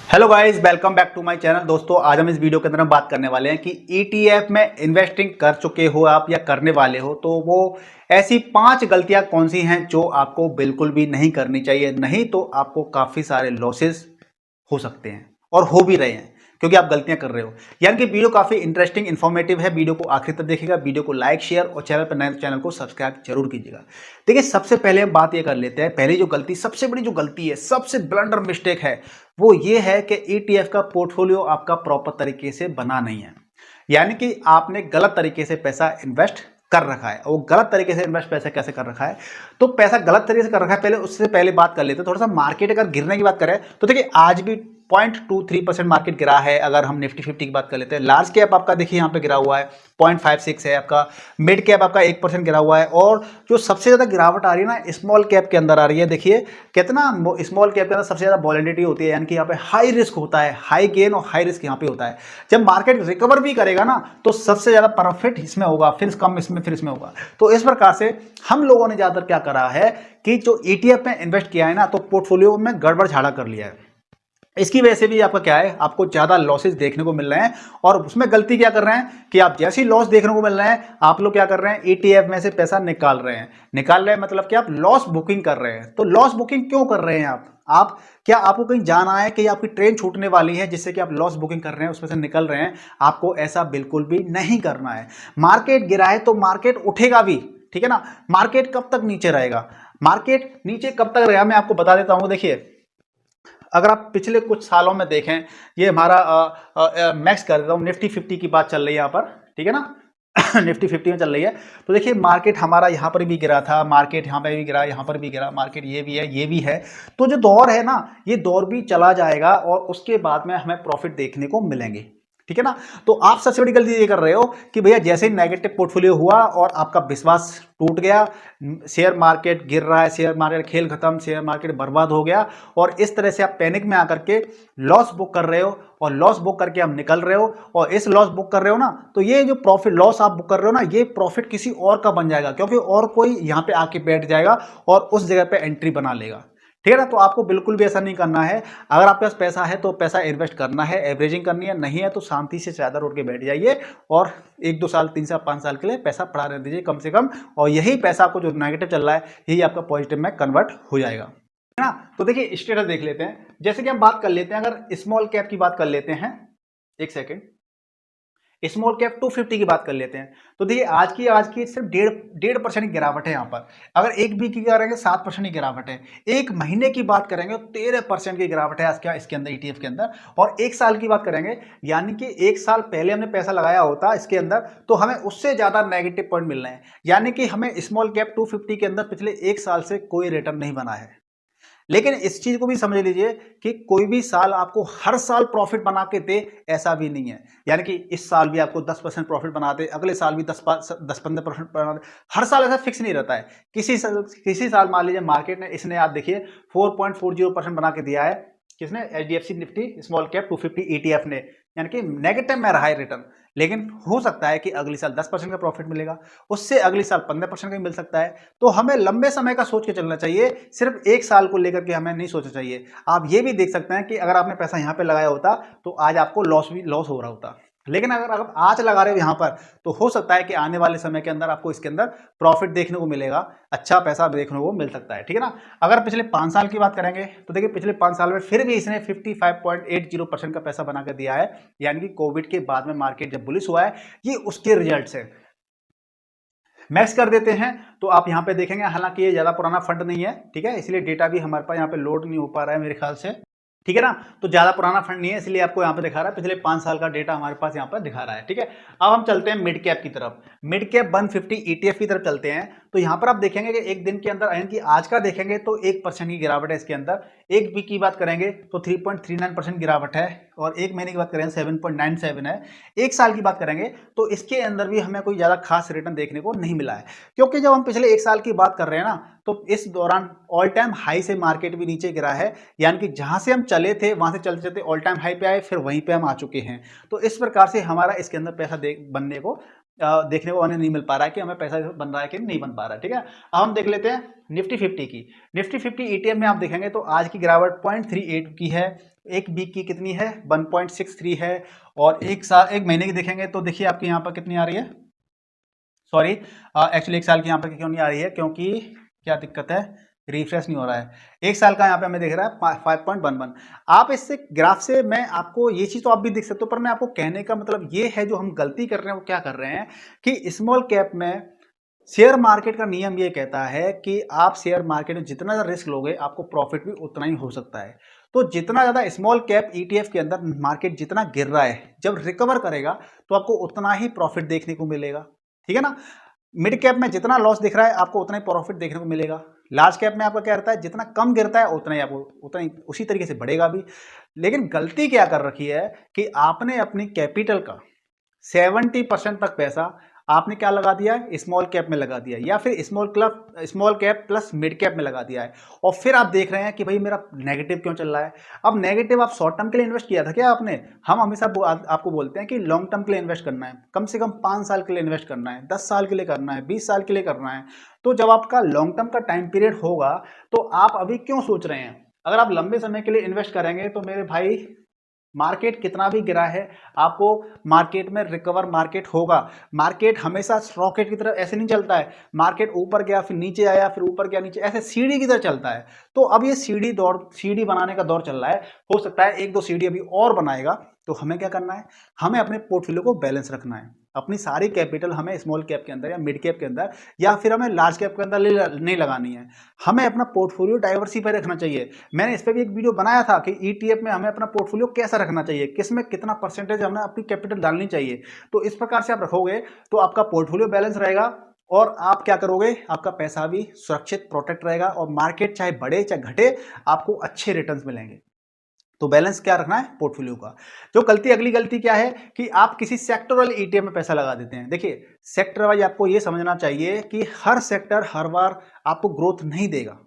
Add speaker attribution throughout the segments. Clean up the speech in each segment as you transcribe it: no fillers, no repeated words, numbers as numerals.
Speaker 1: Hello guys, welcome back to my channel. दोस्तों, आज हम इस वीडियो के अंदर हम बात करने वाले हैं कि ईटीएफ में इन्वेस्टिंग कर चुके हो आप या करने वाले हो तो वो ऐसी 5 गलतियां कौन सी हैं जो आपको बिल्कुल भी नहीं करनी चाहिए, नहीं तो आपको काफी सारे लॉसेस हो सकते हैं और हो भी रहे हैं क्योंकि आप गलतियां कर रहे हो। यानी कि वीडियो काफी इंटरेस्टिंग इन्फॉर्मेटिव है। वीडियो को आखिर तक देखिएगा, वीडियो को लाइक शेयर और चैनल पर नए चैनल को सब्सक्राइब जरूर कीजिएगा। देखिए, सबसे पहले हम बात ये कर लेते हैं। पहली जो गलती, सबसे बड़ी जो गलती है, सबसे ब्लंडर मिस्टेक है, वो ये है कि ईटीएफ का पोर्टफोलियो आपका प्रॉपर तरीके से बना नहीं है। यानी कि आपने गलत तरीके से पैसा इन्वेस्ट कर रखा है। वो गलत तरीके से इन्वेस्ट पैसा कैसे कर रखा है, तो पैसा गलत तरीके से कर रखा है। पहले उससे पहले बात कर लेते हैं थोड़ा सा मार्केट अगर गिरने की बात करें तो देखिए आज भी 0.23% मार्केट गिरा है। अगर हम निफ्टी 50 की बात कर लेते हैं, लार्ज कैप आपका देखिए यहाँ पे गिरा हुआ है 0.56 है आपका, मिड कैप आपका 1% गिरा हुआ है, और जो सबसे ज्यादा गिरावट आ रही है ना स्मॉल कैप के अंदर आ रही है। देखिए कितना स्मॉल कैप के अंदर सबसे ज्यादा वॉलेटिलिटी होती है, यानी कि यहाँ पे हाई रिस्क होता है, हाई गेन और हाई रिस्क यहाँ पे होता है। जब मार्केट रिकवर भी करेगा ना तो सबसे ज्यादा प्रॉफिट इसमें होगा, फिर कम इसमें, फिर इसमें होगा। तो इस प्रकार से हम लोगों ने ज्यादातर क्या करा है कि जो ईटीएफ में इन्वेस्ट किया है ना, तो पोर्टफोलियो में गड़बड़ झाड़ा कर लिया है। इसकी वजह से भी आपका क्या है, आपको ज्यादा लॉसेस देखने को मिल रहे हैं। और उसमें गलती क्या कर रहे हैं कि आप जैसी लॉस देखने को मिल रहे हैं, आप लोग क्या कर रहे हैं, ईटीएफ में से पैसा निकाल रहे हैं। निकाल रहे हैं मतलब कि आप लॉस बुकिंग कर रहे हैं। तो लॉस बुकिंग क्यों कर रहे हैं आप क्या आपको कहीं जाना है कि आपकी ट्रेन छूटने वाली है जिससे कि आप लॉस बुकिंग कर रहे हैं, उसमें से निकल रहे हैं? आपको ऐसा बिल्कुल भी नहीं करना है। मार्केट गिरा है तो मार्केट उठेगा भी, ठीक है ना। मार्केट कब तक नीचे रहेगा, मार्केट नीचे कब तक रहेगा, मैं आपको बता देता हूं। देखिए, अगर आप पिछले कुछ सालों में देखें, ये हमारा मैक्स कर देता हूँ, निफ्टी 50 की बात चल रही है यहाँ पर, ठीक है ना। निफ्टी 50 में चल रही है। तो देखिए मार्केट हमारा यहाँ पर भी गिरा था, मार्केट यहाँ पे भी गिरा, यहाँ पर भी गिरा, मार्केट ये भी है, ये भी है। तो जो दौर है ना, ये दौर भी चला जाएगा और उसके बाद में हमें प्रॉफिट देखने को मिलेंगे, ठीक है ना। तो आप सबसे बड़ी गलती ये कर रहे हो कि भैया जैसे ही नेगेटिव पोर्टफोलियो हुआ और आपका विश्वास टूट गया, शेयर मार्केट गिर रहा है, शेयर मार्केट खेल खत्म, शेयर मार्केट बर्बाद हो गया, और इस तरह से आप पैनिक में आकर के लॉस बुक कर रहे हो, और लॉस बुक करके आप निकल रहे हो। और इस लॉस बुक कर रहे हो ना, तो ये जो प्रॉफिट लॉस आप बुक कर रहे हो ना, ये प्रॉफिट किसी और का बन जाएगा, क्योंकि और कोई यहाँ पे आके बैठ जाएगा और उस जगह पे एंट्री बना लेगा, ठीक है ना। तो आपको बिल्कुल भी ऐसा नहीं करना है। अगर आपके पास पैसा है तो पैसा इन्वेस्ट करना है, एवरेजिंग करनी है, नहीं है तो शांति से चादर ओढ़ के बैठ जाइए और 1-2 साल, 3 साल, 5 साल के लिए पैसा पड़ा रहने दीजिए कम से कम। और यही पैसा आपको जो नेगेटिव चल रहा है, यही आपका पॉजिटिव में कन्वर्ट हो जाएगा, है ना। तो देखिए स्टेटस देख लेते हैं। जैसे कि हम बात कर लेते हैं, अगर स्मॉल कैप की बात कर लेते हैं, एक सेकेंड, स्मॉल कैप 250 की बात कर लेते हैं। तो देखिए आज की सिर्फ 1.5% की गिरावट है यहाँ पर। अगर एक वीक की करेंगे 7% की गिरावट है। एक महीने की बात करेंगे तो 13% की गिरावट है आज क्या इसके अंदर, ईटीएफ के अंदर। और एक साल की बात करेंगे, यानी कि एक साल पहले हमने पैसा लगाया होता इसके अंदर तो हमें उससे ज्यादा नेगेटिव पॉइंट मिल रहे हैं। यानी कि हमें स्मॉल कैप 250 के अंदर पिछले एक साल से कोई रिटर्न नहीं बना है। लेकिन इस चीज को भी समझ लीजिए कि कोई भी साल आपको हर साल प्रॉफिट बना के दे, ऐसा भी नहीं है। यानी कि इस साल भी आपको 10% प्रॉफिट बना दे, अगले साल भी 10-15% बना दे, हर साल ऐसा फिक्स नहीं रहता है। किसी साल मान लीजिए मार्केट ने, इसने आप देखिए 4.40% बना के दिया है, किसने, HDFC Nifty small cap 250 ETF ने, यानी कि नेगेटिव में रहा है रिटर्न। लेकिन हो सकता है कि अगले साल 10% का प्रॉफिट मिलेगा, उससे अगले साल 15% का मिल सकता है। तो हमें लंबे समय का सोच के चलना चाहिए, सिर्फ एक साल को लेकर के हमें नहीं सोचना चाहिए। आप ये भी देख सकते हैं कि अगर आपने पैसा यहाँ पे लगाया होता तो आज आपको लॉस हो रहा होता। लेकिन अगर आप आज लगा रहे हो यहाँ पर, तो हो सकता है कि आने वाले समय के अंदर आपको इसके अंदर प्रॉफिट देखने को मिलेगा, अच्छा पैसा देखने को मिल सकता है, ठीक है ना। अगर पिछले 5 साल की बात करेंगे तो देखिए पिछले 5 साल में फिर भी इसने 55.80% का पैसा बना कर दिया है। यानी कि कोविड के बाद में मार्केट जब बुलिश हुआ है, ये उसके रिजल्ट है। मैक्स कर देते हैं तो आप यहाँ पे देखेंगे, हालांकि ये ज्यादा पुराना फंड नहीं है, ठीक है, इसलिए डेटा भी हमारे पास यहाँ पे लोड नहीं हो पा रहा है मेरे ख्याल से, ठीक है ना। तो ज्यादा पुराना फंड नहीं है, इसलिए आपको यहाँ पे दिखा रहा है, पिछले 5 साल का डेटा हमारे पास यहाँ पर दिखा रहा है, ठीक है। अब हम चलते हैं मिड कैप की तरफ, मिड कैप 150 ईटीएफ की तरफ चलते हैं। तो यहाँ पर आप देखेंगे कि एक दिन के अंदर, यानी कि आज का देखेंगे तो 1% की गिरावट है इसके अंदर। एक वीक की बात करेंगे तो 3.39% गिरावट है, और एक महीने की बात करेंगे 7.97 है। एक साल की बात करेंगे तो इसके अंदर भी हमें कोई ज्यादा खास रिटर्न देखने को नहीं मिला है, क्योंकि जब हम पिछले एक साल की बात कर रहे हैं ना, तो इस दौरान ऑल टाइम हाई से मार्केट भी नीचे गिरा है। यानी कि जहां से हम चले थे वहां से चलते चलते ऑल टाइम हाई पे आए, फिर वहीं पे हम आ चुके हैं। तो इस प्रकार से हमारा इसके अंदर पैसा बनने को देखने को हमें नहीं मिल पा रहा है कि हमें पैसा बन रहा है कि नहीं बन पा रहा है। ठीक है, अब हम देख लेते हैं निफ्टी 50 की। निफ्टी 50 ईटीएफ में आप देखेंगे तो आज की गिरावट 0.38 की है, एक वीक की कितनी है 1.63 है, और एक महीने की देखेंगे तो देखिए आपके यहाँ पर कितनी आ रही है, सॉरी एक्चुअली एक साल की यहाँ पर क्यों नहीं आ रही है, क्योंकि क्या दिक्कत है, रिफ्रेश नहीं हो रहा है। एक साल का यहाँ पे हमें दिख रहा है 5.11। आप इससे ग्राफ से, मैं आपको ये चीज तो आप भी देख सकते हो, पर मैं आपको कहने का मतलब ये है, जो हम गलती कर रहे हैं वो क्या कर रहे हैं कि स्मॉल कैप में शेयर मार्केट का नियम ये कहता है कि आप शेयर मार्केट में जितना ज्यादा रिस्क लोगे आपको प्रॉफिट भी उतना ही हो सकता है। तो जितना ज्यादा स्मॉल कैप ईटीएफ के अंदर मार्केट जितना गिर रहा है, जब रिकवर करेगा तो आपको उतना ही प्रॉफिट देखने को मिलेगा। ठीक है ना, मिड कैप में जितना लॉस दिख रहा है आपको उतना ही प्रॉफिट देखने को मिलेगा। लार्ज कैप में आपका क्या रहता है, जितना कम गिरता है उतना ही आपको उतना ही उसी तरीके से बढ़ेगा भी। लेकिन गलती क्या कर रखी है कि आपने अपनी कैपिटल का 70% तक पैसा आपने क्या लगा दिया है, स्मॉल कैप में लगा दिया है, या फिर small cap plus mid cap में लगा दिया है, और फिर आप देख रहे हैं कि भाई मेरा नेगेटिव क्यों चल रहा है। अब नेगेटिव आप शॉर्ट टर्म के लिए इन्वेस्ट किया था क्या आपने? हम हमेशा आपको बोलते हैं कि लॉन्ग टर्म के लिए इन्वेस्ट करना है, कम से कम 5 साल के लिए इन्वेस्ट करना है, 10 साल के लिए करना है, 20 साल के लिए करना है। तो जब आपका लॉन्ग टर्म का टाइम पीरियड होगा तो आप अभी क्यों सोच रहे हैं? अगर आप लंबे समय के लिए इन्वेस्ट करेंगे तो मेरे भाई मार्केट कितना भी गिरा है आपको मार्केट में रिकवर मार्केट होगा। मार्केट हमेशा रॉकेट की तरह ऐसे नहीं चलता है, मार्केट ऊपर गया फिर नीचे आया फिर ऊपर गया नीचे, ऐसे सीढ़ी की तरह चलता है। तो अब ये सीढ़ी बनाने का दौर चल रहा है, हो सकता है एक दो सीढ़ी अभी और बनाएगा। तो हमें क्या करना है, हमें अपने पोर्टफोलियो को बैलेंस रखना है। अपनी सारी कैपिटल हमें स्मॉल कैप के अंदर या मिड कैप के अंदर या फिर हमें लार्ज कैप के अंदर नहीं लगानी है, हमें अपना पोर्टफोलियो डाइवर्सिफाई रखना चाहिए। मैंने इस पर भी एक वीडियो बनाया था कि ईटीएफ में हमें अपना पोर्टफोलियो कैसा रखना चाहिए, किसमें कितना परसेंटेज हमें अपनी कैपिटल डालनी चाहिए। तो इस प्रकार से आप रखोगे तो आपका पोर्टफोलियो बैलेंस रहेगा, और आप क्या करोगे, आपका पैसा भी सुरक्षित प्रोटेक्ट रहेगा, और मार्केट चाहे बढ़े चाहे घटे आपको अच्छे रिटर्न्स मिलेंगे। तो बैलेंस क्या रखना है पोर्टफोलियो का। जो अगली गलती क्या है कि आप किसी सेक्टरल ईटीएफ में पैसा लगा देते हैं। देखिए सेक्टर वाइज आपको ये समझना चाहिए कि हर सेक्टर हर बार आपको ग्रोथ नहीं देगा,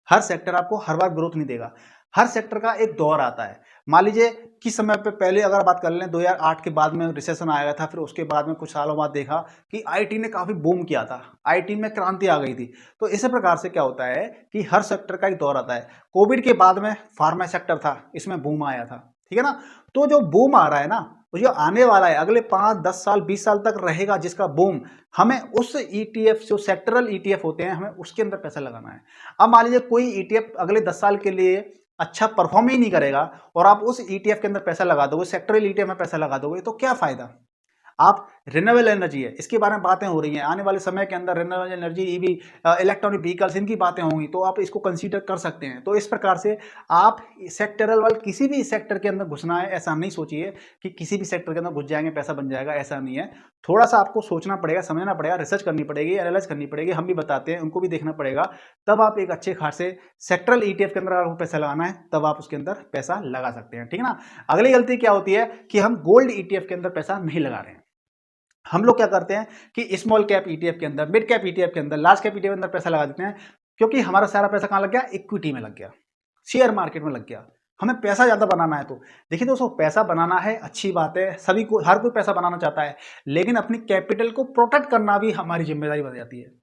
Speaker 1: हर सेक्टर आपको हर बार ग्रोथ नहीं देगा। हर सेक्टर का एक दौर आता है। मान लीजिए किस समय पे, पहले अगर बात कर लें 2008 के बाद में रिसेशन आया था, फिर उसके बाद में कुछ सालों बाद देखा कि आईटी ने काफी बूम किया था, आईटी में क्रांति आ गई थी। तो इसी प्रकार से क्या होता है कि हर सेक्टर का एक दौर आता है। कोविड के बाद में फार्मा सेक्टर था, इसमें बूम आया था। ठीक है ना, तो जो बूम आ रहा है ना, तो जो आने वाला है अगले 5-10 साल 20 साल तक रहेगा जिसका बूम, हमें उस ईटीएफ जो सेक्टरल ईटीएफ होते हैं हमें उसके अंदर पैसा लगाना है। अब मान लीजिए कोई ईटीएफ अगले 10 साल के लिए अच्छा परफॉर्म ही नहीं करेगा और आप उस ईटीएफ के अंदर पैसा लगा दोगे, सेक्टरल ईटीएफ में पैसा लगा दोगे, तो क्या फायदा। आप रिन्यूएबल एनर्जी है, इसके बारे में बातें हो रही हैं, आने वाले समय के अंदर renewable energy, EV, electronic vehicles, इनकी बातें होंगी, तो आप इसको कंसीडर कर सकते हैं। तो इस प्रकार से आप सेक्टरल वाले किसी भी सेक्टर के अंदर घुसना है ऐसा नहीं सोचिए कि किसी भी सेक्टर के अंदर घुस जाएंगे पैसा बन जाएगा, ऐसा नहीं है। थोड़ा सा आपको सोचना पड़ेगा, समझना पड़ेगा, रिसर्च करनी पड़ेगी, एनालाइज करनी पड़ेगी, हम भी बताते हैं, उनको भी देखना पड़ेगा, तब आप एक अच्छे खासे सेक्टरल ईटीएफ के अंदर आपको पैसा लगाना है तब आप उसके अंदर पैसा लगा सकते हैं। ठीक है ना, अगली गलती क्या होती है कि हम गोल्ड ईटीएफ के अंदर पैसा नहीं लगा रहे हैं। हम लोग क्या करते हैं कि स्मॉल कैप ईटीएफ के अंदर, मिड कैप ईटीएफ के अंदर, लार्ज कैप ईटीएफ के अंदर पैसा लगा देते हैं, क्योंकि हमारा सारा पैसा कहाँ लग गया, इक्विटी में लग गया, शेयर मार्केट में लग गया। हमें पैसा ज्यादा बनाना है, तो देखिए दोस्तों पैसा बनाना है अच्छी बात है, सभी को, हर कोई पैसा बनाना चाहता है, लेकिन अपनी कैपिटल को प्रोटेक्ट करना भी हमारी जिम्मेदारी बन जाती है।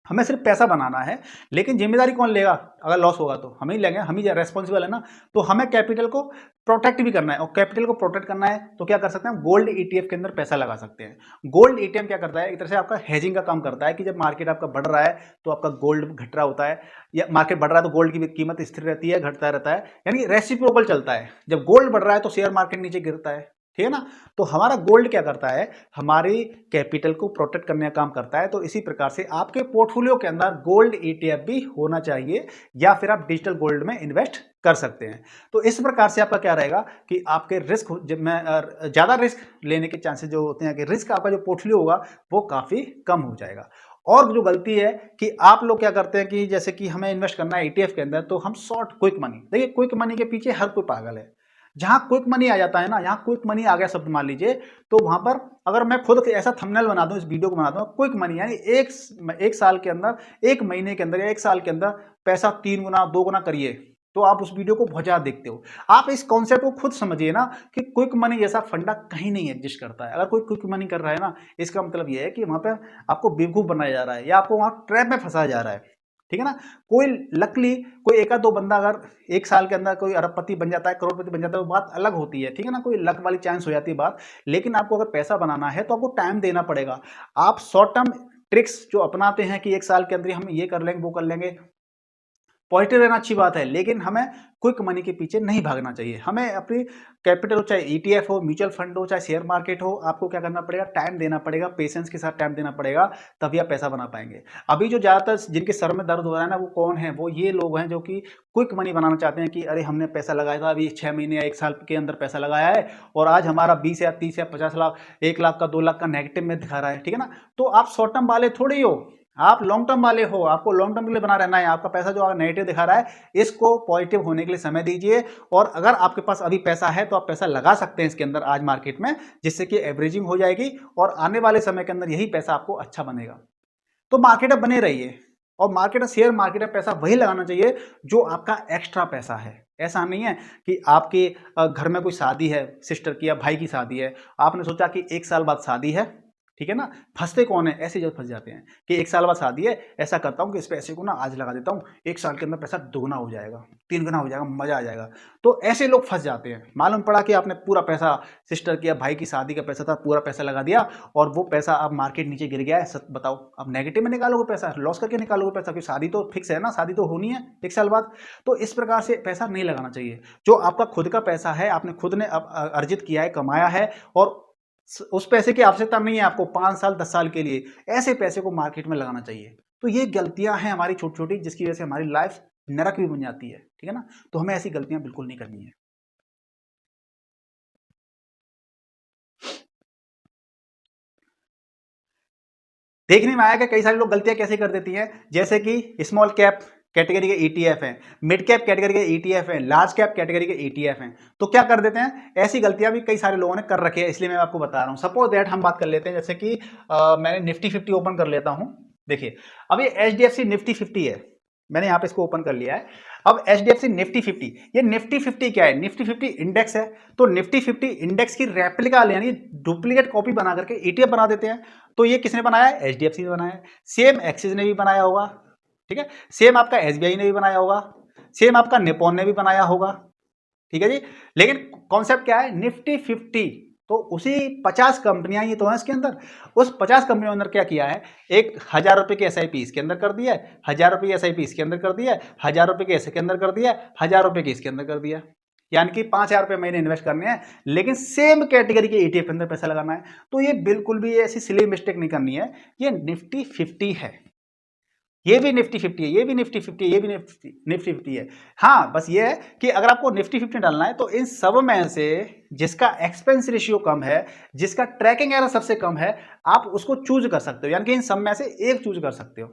Speaker 1: हमें सिर्फ पैसा बनाना है, लेकिन जिम्मेदारी कौन लेगा, अगर लॉस होगा तो हम ही लेंगे, हम ही रेस्पॉन्सिबल है ना। तो हमें कैपिटल को प्रोटेक्ट भी करना है, और कैपिटल को प्रोटेक्ट करना है तो क्या कर सकते हैं, गोल्ड ईटीएफ के अंदर पैसा लगा सकते हैं। गोल्ड ईटीएफ क्या करता है, एक तरह से आपका हेजिंग का काम करता है कि जब मार्केट आपका बढ़ रहा है तो आपका गोल्ड घट रहा होता है, या मार्केट बढ़ रहा है तो गोल्ड की कीमत स्थिर रहती है, घटता रहता है, यानी रेसिप्रोकल चलता है। जब गोल्ड बढ़ रहा है तो शेयर मार्केट नीचे गिरता है। ठीक है ना, तो हमारा गोल्ड क्या करता है, हमारी कैपिटल को प्रोटेक्ट करने का काम करता है। तो इसी प्रकार से आपके पोर्टफोलियो के अंदर गोल्ड ईटीएफ भी होना चाहिए, या फिर आप डिजिटल गोल्ड में इन्वेस्ट कर सकते हैं। तो इस प्रकार से आपका क्या रहेगा कि आपके रिस्क, जब मैं ज्यादा रिस्क लेने के चांसेस जो होते हैं कि रिस्क आपका जो पोर्टफोलियो होगा वो काफी कम हो जाएगा। और जो गलती है कि आप लोग क्या करते हैं कि जैसे कि हमें इन्वेस्ट करना है ईटीएफ के अंदर, तो हम शॉर्ट क्विक मनी, देखिए क्विक मनी के पीछे हर कोई पागल है। जहां क्विक मनी आ जाता है ना, यहाँ क्विक मनी आ गया शब्द मान लीजिए, तो वहां पर अगर मैं खुद ऐसा थंबनेल बना दूं, इस वीडियो को बना दूं, क्विक मनी यानी एक साल के अंदर, एक महीने के अंदर या एक साल के अंदर पैसा 3 गुना 2 गुना करिए, तो आप उस वीडियो को बहुत ज़्यादा देखते हो। आप इस कॉन्सेप्ट को खुद समझिए ना कि क्विक मनी जैसा फंडा कहीं नहीं एग्जिस्ट करता है। अगर कोई क्विक मनी कर रहा है ना, इसका मतलब ये है कि वहाँ पे आपको बेवकूफ़ बनाया जा रहा है या आपको वहाँ ट्रैप में फंसाया जा रहा है, ठीक है ना। कोई लकली कोई एक दो बंदा अगर 1 साल के अंदर कोई अरबपति बन जाता है, करोड़पति बन जाता है, वो बात अलग होती है, ठीक है ना, कोई लक वाली चांस हो जाती है बात। लेकिन आपको अगर पैसा बनाना है तो आपको टाइम देना पड़ेगा। आप शॉर्ट टर्म ट्रिक्स जो अपनाते हैं कि 1 साल के अंदर हम ये कर लेंगे, वो कर लेंगे, पॉजिटिव रहना अच्छी बात है, लेकिन हमें क्विक मनी के पीछे नहीं भागना चाहिए। हमें अपनी कैपिटल हो, चाहे ईटीएफ हो, म्यूचुअल फंड हो, चाहे शेयर मार्केट हो, आपको क्या करना पड़ेगा, टाइम देना पड़ेगा, पेशेंस के साथ टाइम देना पड़ेगा, तभी आप पैसा बना पाएंगे। अभी जो ज़्यादातर जिनके सर में दर्द हो रहा है ना, वो कौन है, वो ये लोग हैं जो कि क्विक मनी बनाना चाहते हैं कि अरे हमने पैसा लगाया था अभी 6 महीने या 1 साल के अंदर पैसा लगाया है और आज हमारा 20 या 30 या 50 लाख, 1 लाख का 2 लाख का नेगेटिव में दिखा रहा है, ठीक है ना। तो आप शॉर्ट टर्म वाले थोड़ी हो, आप लॉन्ग टर्म वाले हो, आपको लॉन्ग टर्म के लिए बना रहना है। आपका पैसा जो नेगेटिव दिखा रहा है, इसको पॉजिटिव होने के लिए समय दीजिए। और अगर आपके पास अभी पैसा है तो आप पैसा लगा सकते हैं इसके अंदर आज मार्केट में, जिससे कि एवरेजिंग हो जाएगी और आने वाले समय के अंदर यही पैसा आपको अच्छा बनेगा। तो मार्केट में बने रहिए और मार्केट में, शेयर मार्केट में पैसा वही लगाना चाहिए जो आपका एक्स्ट्रा पैसा है। ऐसा नहीं है कि आपके घर में कोई शादी है, सिस्टर की या भाई की शादी है, आपने सोचा कि 1 साल बाद शादी है, ठीक है ना। फंसते कौन है, ऐसे जब फंस जाते हैं कि 1 साल बाद शादी है, ऐसा करता हूँ कि इस पैसे को ना आज लगा देता हूँ, 1 साल के अंदर पैसा दुगना हो जाएगा, 3 गुना हो जाएगा, मजा आ जाएगा। तो ऐसे लोग फंस जाते हैं। मालूम पड़ा कि आपने पूरा पैसा, सिस्टर की या भाई की शादी का पैसा था, पूरा पैसा लगा दिया और वो पैसा अब मार्केट नीचे गिर गया है। सच बताओ, अब नेगेटिव में निकालोगे पैसा, लॉस करके निकालोगे पैसा, क्योंकि शादी तो फिक्स है ना, शादी तो होनी है 1 साल बाद। तो इस प्रकार से पैसा नहीं लगाना चाहिए। जो आपका खुद का पैसा है, आपने खुद ने अर्जित किया है, कमाया है, और उस पैसे की आवश्यकता नहीं है आपको 5 साल 10 साल के लिए, ऐसे पैसे को मार्केट में लगाना चाहिए। तो ये गलतियां हैं हमारी छोटी छोटी, जिसकी वजह से हमारी लाइफ नरक भी बन जाती है, ठीक है ना। तो हमें ऐसी गलतियां बिल्कुल नहीं करनी है। देखने में आया कि कई सारे लोग गलतियां कैसे कर देती हैं, जैसे कि स्मॉल कैप कैटेगरी के ईटीएफ हैं, मिड कैप कैटेगरी के ईटीएफ हैं, लार्ज कैप कैटेगरी के ईटीएफ हैं। तो क्या कर देते हैं, ऐसी गलतियां भी कई सारे लोगों ने कर रखी है, इसलिए मैं आपको बता रहा हूं। सपोज दैट हम बात कर लेते हैं, जैसे कि मैंने निफ्टी 50 ओपन कर लेता हूं। देखिए, अब ये एचडीएफसी निफ्टी 50 है, मैंने यहाँ पे इसको ओपन कर लिया है। अब एचडीएफसी निफ्टी 50, ये निफ्टी 50 क्या है, निफ्टी 50 इंडेक्स है। तो निफ्टी 50 इंडेक्स की रेप्लिका यानी डुप्लीकेट कॉपी बना करके ईटीएफ बना देते हैं। तो ये किसने बनाया है, एचडीएफसी ने बनाया है। सेम एक्सिस ने भी बनाया होगा, ठीक है। सेम आपका एसबीआई ने भी बनाया होगा, सेम आपका निपॉन ने भी बनाया होगा, ठीक है जी। लेकिन कॉन्सेप्ट क्या है, निफ्टी 50, तो उसी 50 कंपनियां ये तो हैं इसके अंदर। उस 50 कंपनियों के अंदर क्या किया है, एक 1000 रुपए की एसआईपी इसके अंदर कर दिया है, 1000 रुपए की एसआईपी इसके अंदर कर दिया है, 1000 रुपए की इसके अंदर कर दिया है, 1000 रुपए की इसके अंदर कर दिया, यानी कि 5000 रुपए महीने इन्वेस्ट करने हैं, लेकिन सेम कैटेगरी के ईटीएफ के अंदर पैसा लगाना है। तो ये बिल्कुल भी ऐसी सिली मिस्टेक नहीं करनी है। ये निफ्टी 50 है, ये भी निफ्टी 50 है, ये भी निफ्टी 50 है, ये भी निफ्टी 50 है। हाँ, बस ये है कि अगर आपको निफ्टी 50 डालना है तो इन सब में से जिसका एक्सपेंस रेशियो कम है, जिसका ट्रैकिंग एरर सबसे कम है, आप उसको चूज कर सकते हो, यानी कि इन सब में से एक चूज कर सकते हो।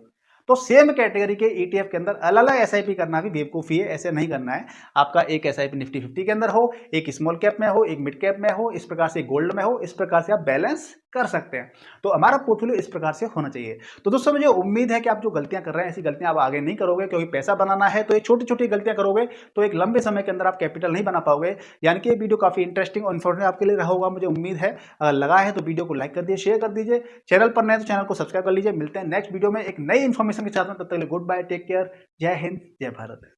Speaker 1: तो सेम कैटेगरी के ईटीएफ के अंदर अलग अलग एसआईपी करना भी बेवकूफ़ी है, ऐसे नहीं करना है। आपका एक एसआईपी निफ्टी 50 के अंदर हो, एक स्मॉल कैप में हो, एक मिड कैप में हो, इस प्रकार से गोल्ड में हो, इस प्रकार से आप बैलेंस कर सकते हैं। तो हमारा पोर्टफोलियो इस प्रकार से होना चाहिए। तो दोस्तों, मुझे उम्मीद है कि आप जो गलतियां कर रहे हैं, ऐसी गलतियां आप आगे नहीं करोगे, क्योंकि पैसा बनाना है तो ये छोटी छोटी गलतियां करोगे तो एक लंबे समय के अंदर आप कैपिटल नहीं बना पाओगे। यानी कि ये वीडियो काफी इंटरेस्टिंग और इन्फॉर्मेटिव आपके लिए रहा होगा, मुझे उम्मीद है। अगर लगा है तो वीडियो को लाइक कर दीजिए, शेयर कर दीजिए, चैनल पर नए तो चैनल को सब्सक्राइब कर लीजिए। मिलते हैं नेक्स्ट वीडियो में एक नई इन्फॉर्मेशन के साथ में, तब तक के लिए गुड बाय, टेक केयर, जय हिंद, जय भारत।